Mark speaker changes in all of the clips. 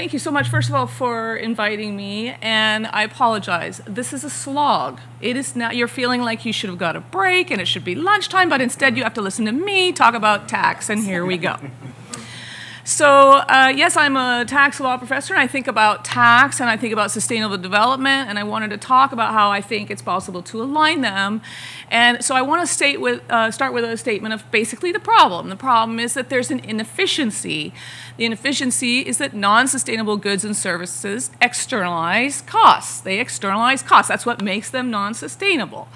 Speaker 1: thank you so much, first of all, for inviting me, and I apologize. This is a slog. It is not, you're feeling like you should have got a break and it should be lunchtime, but instead you have to listen to me talk about tax, and here we go. So, yes, I'm a tax law professor, and I think about tax, and I think about sustainable development, and I wanted to talk about how I think it's possible to align them. And so I want to start with a statement of basically the problem. The problem is that there's an inefficiency. The inefficiency is that non-sustainable goods and services externalize costs. They externalize costs. That's what makes them non-sustainable.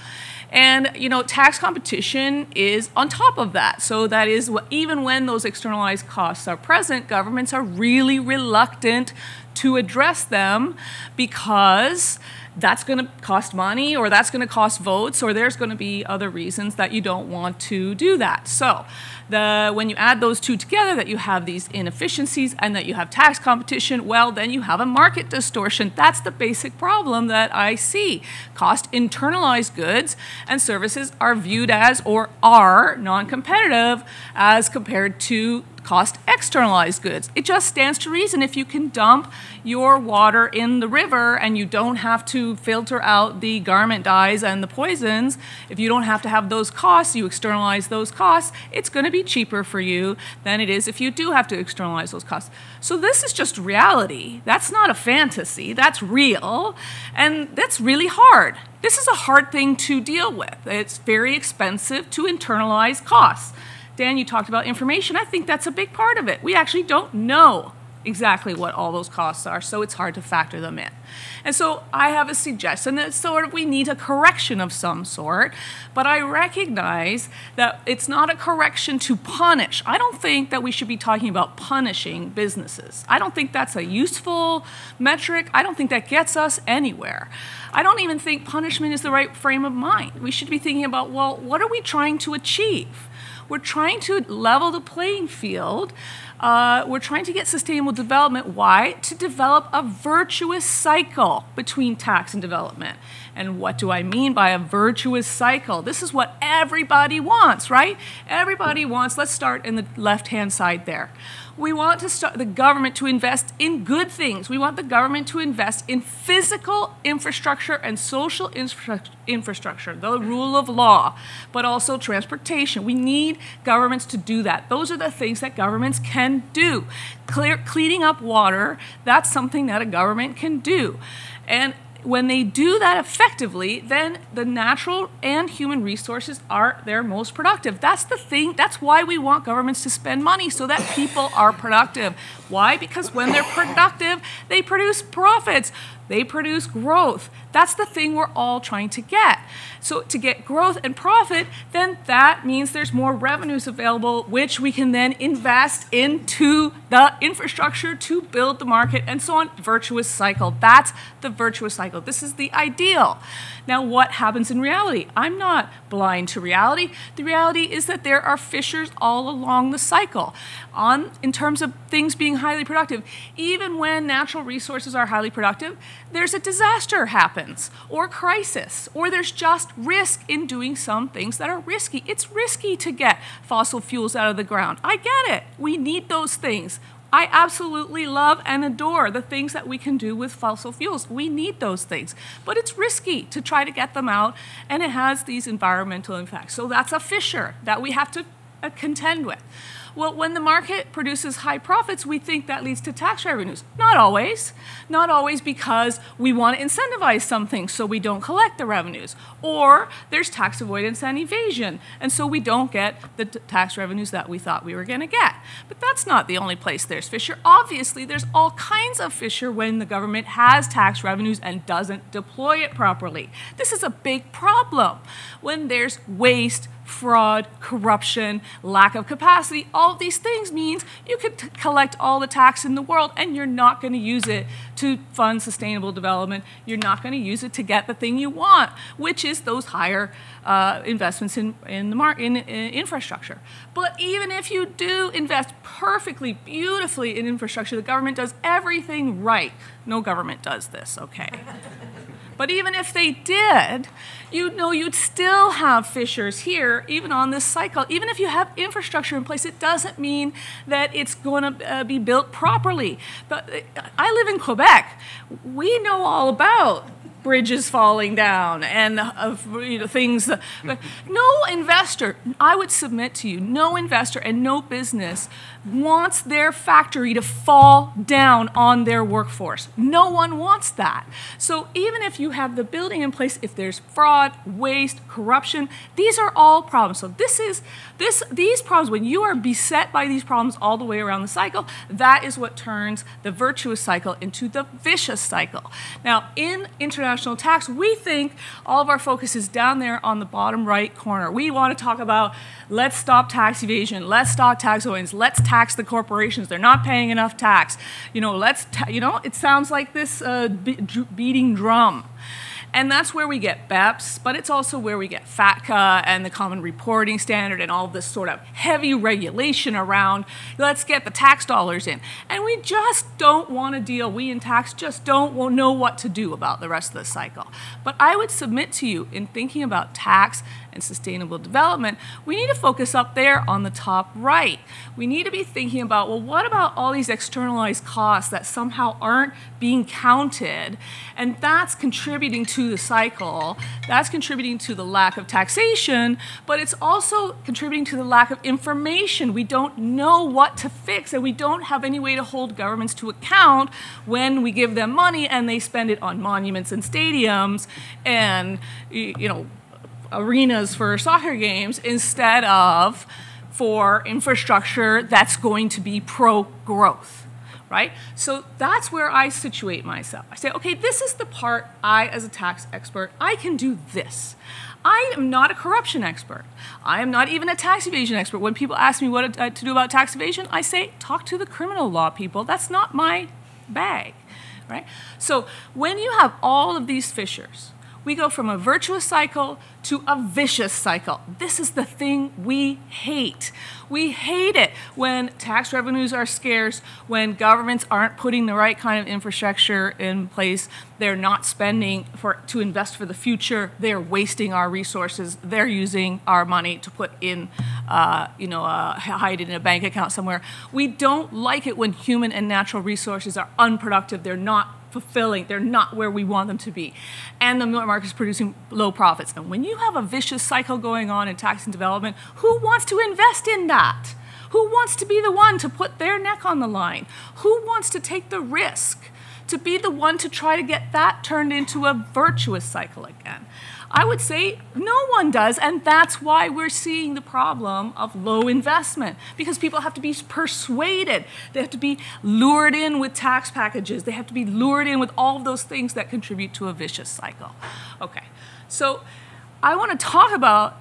Speaker 1: And, you know, tax competition is on top of that. So that is, even when those externalized costs are present, governments are really reluctant to address them because that's going to cost money, or that's going to cost votes, or there's going to be other reasons that you don't want to do that. So when you add those two together, that you have these inefficiencies and that you have tax competition, well, then you have a market distortion. That's the basic problem that I see. Cost internalized goods and services are viewed as, or are non-competitive as compared to cost externalized goods. It just stands to reason. If you can dump your water in the river and you don't have to filter out the garment dyes and the poisons, if you don't have to have those costs, you externalize those costs, it's going to be cheaper for you than it is if you do have to externalize those costs. So this is just reality. That's not a fantasy. That's real. And that's really hard. This is a hard thing to deal with. It's very expensive to internalize costs. Dan, you talked about information. I think that's a big part of it. We actually don't know exactly what all those costs are, so it's hard to factor them in. And so I have a suggestion that sort of we need a correction of some sort, but I recognize that it's not a correction to punish. I don't think that we should be talking about punishing businesses. I don't think that's a useful metric. I don't think that gets us anywhere. I don't even think punishment is the right frame of mind. We should be thinking about, well, what are we trying to achieve? We're trying to level the playing field. We're trying to get sustainable development. Why? To develop a virtuous cycle between tax and development. And what do I mean by a virtuous cycle? This is what everybody wants, right? Everybody wants, let's start in the left-hand side there. We want the government to invest in good things. We want the government to invest in physical infrastructure and social infrastructure, the rule of law, but also transportation. We need governments to do that. Those are the things that governments can do. Cleaning up water, that's something that a government can do. And when they do that effectively, then the natural and human resources are their most productive. That's the thing. That's why we want governments to spend money, so that people are productive. Why? Because when they're productive, they produce profits. They produce growth. That's the thing we're all trying to get. So to get growth and profit, then that means there's more revenues available, which we can then invest into the infrastructure to build the market and so on. Virtuous cycle. That's the virtuous cycle. This is the ideal. Now, what happens in reality? I'm not blind to reality. The reality is that there are fissures all along the cycle. In terms of things being highly productive, even when natural resources are highly productive, there's a disaster happens, or crisis, or there's just risk in doing some things that are risky. It's risky to get fossil fuels out of the ground. I get it. We need those things. I absolutely love and adore the things that we can do with fossil fuels. We need those things. But it's risky to try to get them out, and it has these environmental impacts. So that's a fissure that we have to contend with. Well, when the market produces high profits, we think that leads to tax revenues. Not always. Not always, because we want to incentivize something so we don't collect the revenues. Or there's tax avoidance and evasion, and so we don't get the tax revenues that we thought we were going to get. But that's not the only place there's fissure. Obviously, there's all kinds of fissure when the government has tax revenues and doesn't deploy it properly. This is a big problem. When there's waste, fraud, corruption, lack of capacity, all of these things means you could collect all the tax in the world and you're not going to use it to fund sustainable development. You're not going to use it to get the thing you want, which is those higher investments in infrastructure. But even if you do invest perfectly, beautifully in infrastructure, the government does everything right. No government does this, okay? But even if they did, you know you'd still have fissures here, even on this cycle. Even if you have infrastructure in place, it doesn't mean that it's going to be built properly. But I live in Quebec. We know all about bridges falling down and things. No investor, I would submit to you, no investor and no business wants their factory to fall down on their workforce. No one wants that. So even if you have the building in place, if there's fraud, waste, corruption, these are all problems. So these problems, when you are beset by these problems all the way around the cycle, that is what turns the virtuous cycle into the vicious cycle. Now, in international tax, we think all of our focus is down there on the bottom right corner. We want to talk about, let's stop tax evasion, let's stop tax avoidance, let's tax the corporations. They're not paying enough tax. It sounds like this beating drum. And that's where we get BEPS, but it's also where we get FATCA and the Common Reporting Standard and all of this sort of heavy regulation around, let's get the tax dollars in. And we just don't want to deal, we in tax just don't know what to do about the rest of the cycle. But I would submit to you, in thinking about tax and sustainable development, we need to focus up there on the top right. We need to be thinking about, well, what about all these externalized costs that somehow aren't being counted? And that's contributing to the cycle. That's contributing to the lack of taxation, but it's also contributing to the lack of information. We don't know what to fix, and we don't have any way to hold governments to account when we give them money and they spend it on monuments and stadiums and, arenas for soccer games instead of for infrastructure that's going to be pro-growth, right? So that's where I situate myself. I say, okay, this is the part I, as a tax expert, I can do this. I am not a corruption expert. I am not even a tax evasion expert. When people ask me what to do about tax evasion, I say, talk to the criminal law people. That's not my bag, right? So when you have all of these fissures, we go from a virtuous cycle to a vicious cycle. This is the thing we hate. We hate it when tax revenues are scarce, when governments aren't putting the right kind of infrastructure in place. They're not spending to invest for the future. They're wasting our resources. They're using our money to put in, hide it in a bank account somewhere. We don't like it when human and natural resources are unproductive. They're not fulfilling, they're not where we want them to be. And the market is producing low profits. And when you have a vicious cycle going on in tax and development, who wants to invest in that? Who wants to be the one to put their neck on the line? Who wants to take the risk to be the one to try to get that turned into a virtuous cycle again? I would say no one does, and that's why we're seeing the problem of low investment, because people have to be persuaded. They have to be lured in with tax packages. They have to be lured in with all of those things that contribute to a vicious cycle. Okay, so I want to talk about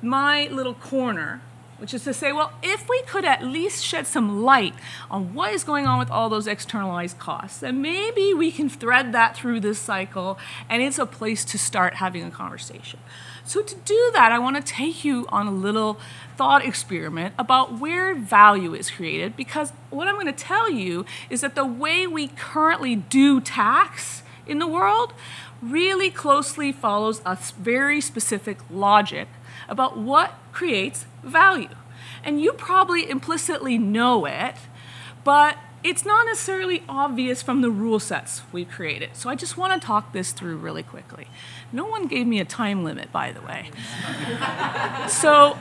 Speaker 1: my little corner, which is to say, well, if we could at least shed some light on what is going on with all those externalized costs, then maybe we can thread that through this cycle, and it's a place to start having a conversation. So to do that, I want to take you on a little thought experiment about where value is created, because what I'm going to tell you is that the way we currently do tax in the world really closely follows a very specific logic about what creates value. And you probably implicitly know it, but it's not necessarily obvious from the rule sets we've created. So I just want to talk this through really quickly. No one gave me a time limit, by the way. So,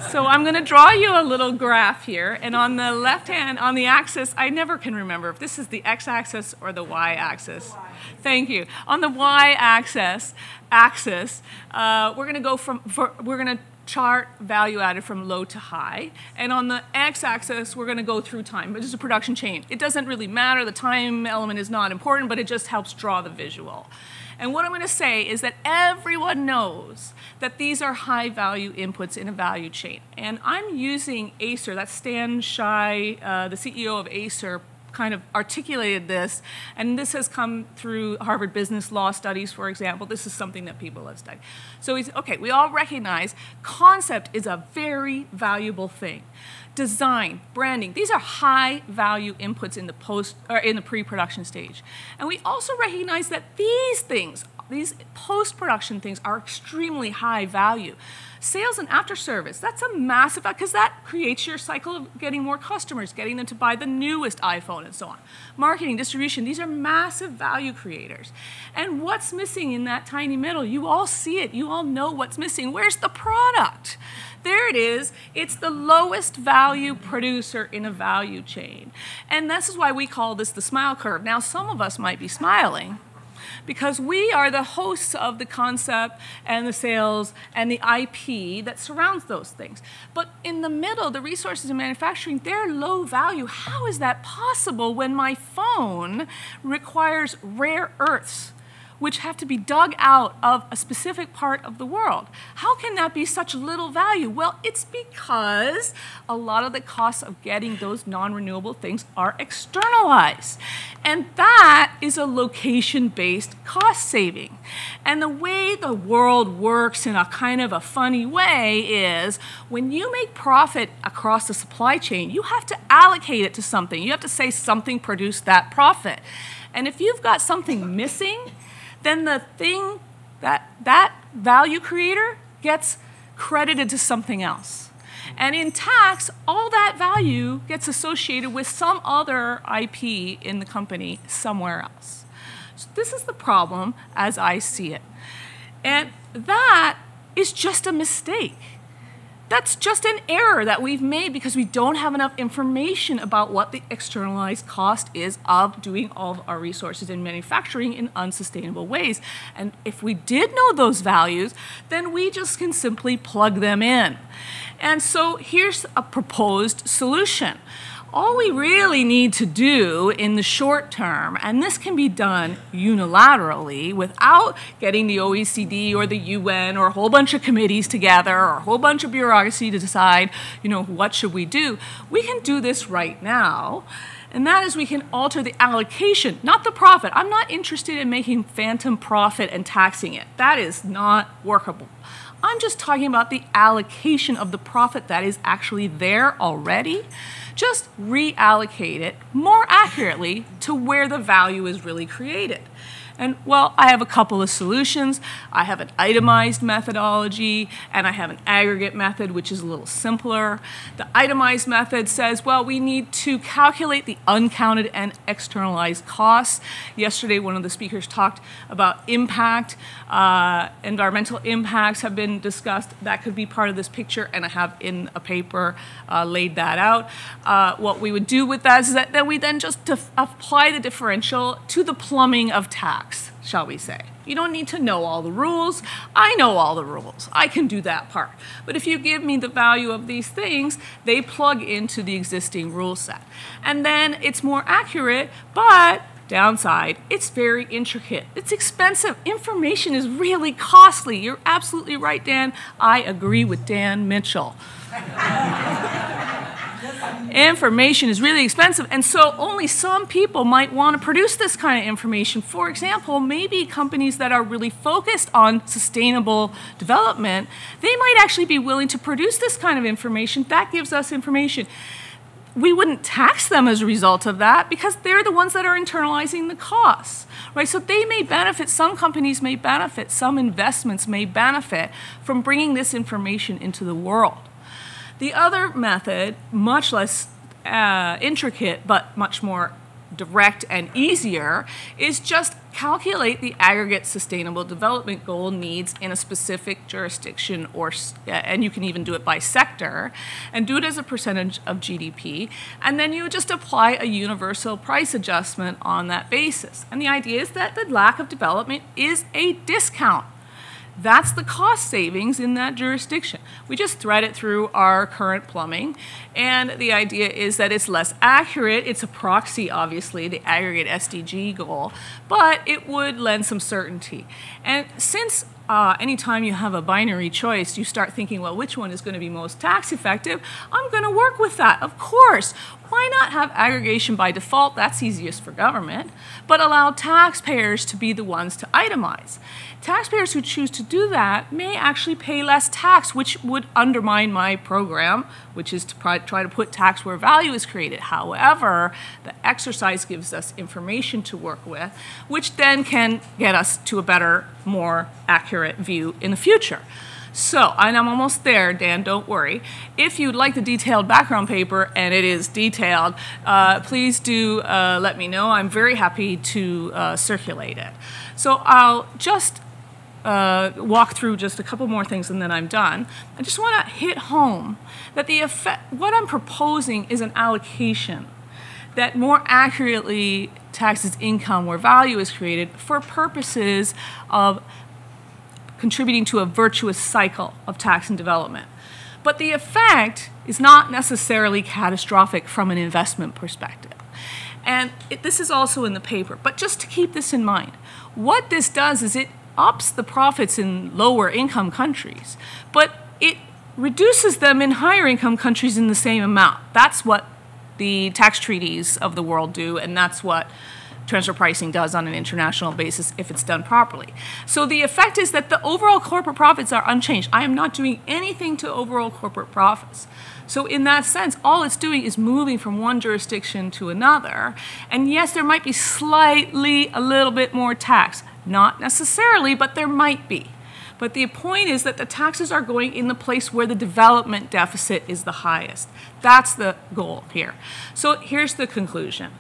Speaker 1: so I'm going to draw you a little graph here, and on the left hand, on the axis, I never can remember if this is the x-axis or the y-axis. Thank you. On the y-axis, we're going to go we're going to chart value added from low to high, and on the x-axis, we're going to go through time, which is a production chain. It doesn't really matter. The time element is not important, but it just helps draw the visual. And what I'm going to say is that everyone knows that these are high-value inputs in a value chain. And I'm using Acer, that's Stan Shai, the CEO of Acer, kind of articulated this, and this has come through Harvard Business Law Studies, for example. This is something that people have studied. So he's, okay, we all recognize concept is a very valuable thing. Design, branding, these are high value inputs in the pre-production stage. And we also recognize that these things, these post-production things, are extremely high value. Sales and after service, that's a massive, because that creates your cycle of getting more customers, getting them to buy the newest iPhone and so on. Marketing, distribution, these are massive value creators. And what's missing in that tiny middle? You all see it, you all know what's missing. Where's the product? There it is. It's the lowest value producer in a value chain. And this is why we call this the smile curve. Now, some of us might be smiling because we are the hosts of the concept and the sales and the IP that surrounds those things. But in the middle, the resources in manufacturing, they're low value. How is that possible when my phone requires rare earths, which have to be dug out of a specific part of the world? How can that be such little value? Well, it's because a lot of the costs of getting those non-renewable things are externalized. And that is a location-based cost saving. And the way the world works in a kind of a funny way is when you make profit across the supply chain, you have to allocate it to something. You have to say something produced that profit. And if you've got something missing, then the thing, that value creator gets credited to something else. And in tax, all that value gets associated with some other IP in the company somewhere else. So this is the problem as I see it. And that is just a mistake. That's just an error that we've made because we don't have enough information about what the externalized cost is of doing all of our resources in manufacturing in unsustainable ways. And if we did know those values, then we just can simply plug them in. And so here's a proposed solution. All we really need to do in the short term, and this can be done unilaterally without getting the OECD or the UN or a whole bunch of committees together or a whole bunch of bureaucracy to decide, what should we do? We can do this right now, and that is we can alter the allocation, not the profit. I'm not interested in making phantom profit and taxing it. That is not workable. I'm just talking about the allocation of the profit that is actually there already. Just reallocate it more accurately to where the value is really created. And well, I have a couple of solutions. I have an itemized methodology and I have an aggregate method, which is a little simpler. The itemized method says, well, we need to calculate the uncounted and externalized costs. Yesterday, one of the speakers talked about impact. Environmental impacts have been discussed. That could be part of this picture, and I have in a paper laid that out. What we would do with that is that we then just apply the differential to the plumbing of tax, shall we say. You don't need to know all the rules. I know all the rules. I can do that part. But if you give me the value of these things, they plug into the existing rule set. And then it's more accurate, but downside, it's very intricate. It's expensive. Information is really costly. You're absolutely right, Dan. I agree with Dan Mitchell. Information is really expensive, and so only some people might want to produce this kind of information. For example, maybe companies that are really focused on sustainable development, they might actually be willing to produce this kind of information. That gives us information. We wouldn't tax them as a result of that because they're the ones that are internalizing the costs, right? So they may benefit, some companies may benefit, some investments may benefit from bringing this information into the world. The other method, much less intricate but much more direct and easier, is just calculate the aggregate sustainable development goal needs in a specific jurisdiction, and you can even do it by sector, and do it as a percentage of GDP, and then you just apply a universal price adjustment on that basis. And the idea is that the lack of development is a discount. That's the cost savings in that jurisdiction. We just thread it through our current plumbing, and the idea is that it's less accurate. It's a proxy, obviously, the aggregate SDG goal, but it would lend some certainty. And since anytime you have a binary choice, you start thinking, well, which one is going to be most tax effective? I'm going to work with that, of course. Why not have aggregation by default? That's easiest for government, but allow taxpayers to be the ones to itemize. Taxpayers who choose to do that may actually pay less tax, which would undermine my program, which is to try to put tax where value is created. However, the exercise gives us information to work with, which then can get us to a better, more accurate view in the future. So, and I'm almost there, Dan, don't worry. If you'd like the detailed background paper, and it is detailed, please do let me know. I'm very happy to circulate it. So I'll just walk through just a couple more things and then I'm done. I just want to hit home that what I'm proposing is an allocation that more accurately taxes income where value is created for purposes of contributing to a virtuous cycle of tax and development. But the effect is not necessarily catastrophic from an investment perspective. And this is also in the paper. But just to keep this in mind, what this does is it ups the profits in lower income countries, but it reduces them in higher income countries in the same amount. That's what the tax treaties of the world do, and that's what transfer pricing does on an international basis if it's done properly. So the effect is that the overall corporate profits are unchanged. I am not doing anything to overall corporate profits. So in that sense, all it's doing is moving from one jurisdiction to another. And yes, there might be slightly a little bit more tax. Not necessarily, but there might be. But the point is that the taxes are going in the place where the development deficit is the highest. That's the goal here. So here's the conclusion.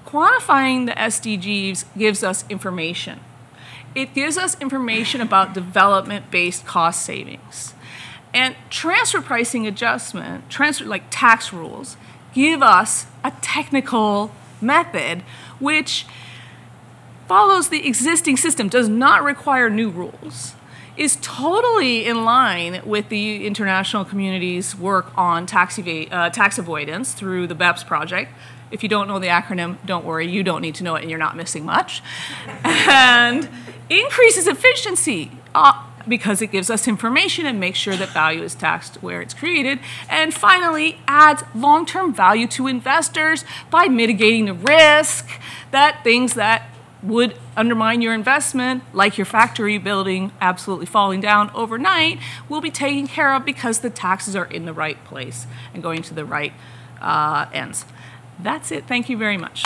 Speaker 1: Quantifying the SDGs gives us information. It gives us information about development-based cost savings. And transfer pricing adjustment, like tax rules, give us a technical method which follows the existing system, does not require new rules, is totally in line with the international community's work on tax avoidance through the BEPS project. If you don't know the acronym, don't worry, you don't need to know it and you're not missing much. And increases efficiency because it gives us information and makes sure that value is taxed where it's created. And finally, adds long-term value to investors by mitigating the risk that things that would undermine your investment, like your factory building absolutely falling down overnight, will be taken care of because the taxes are in the right place and going to the right ends. That's it. Thank you very much.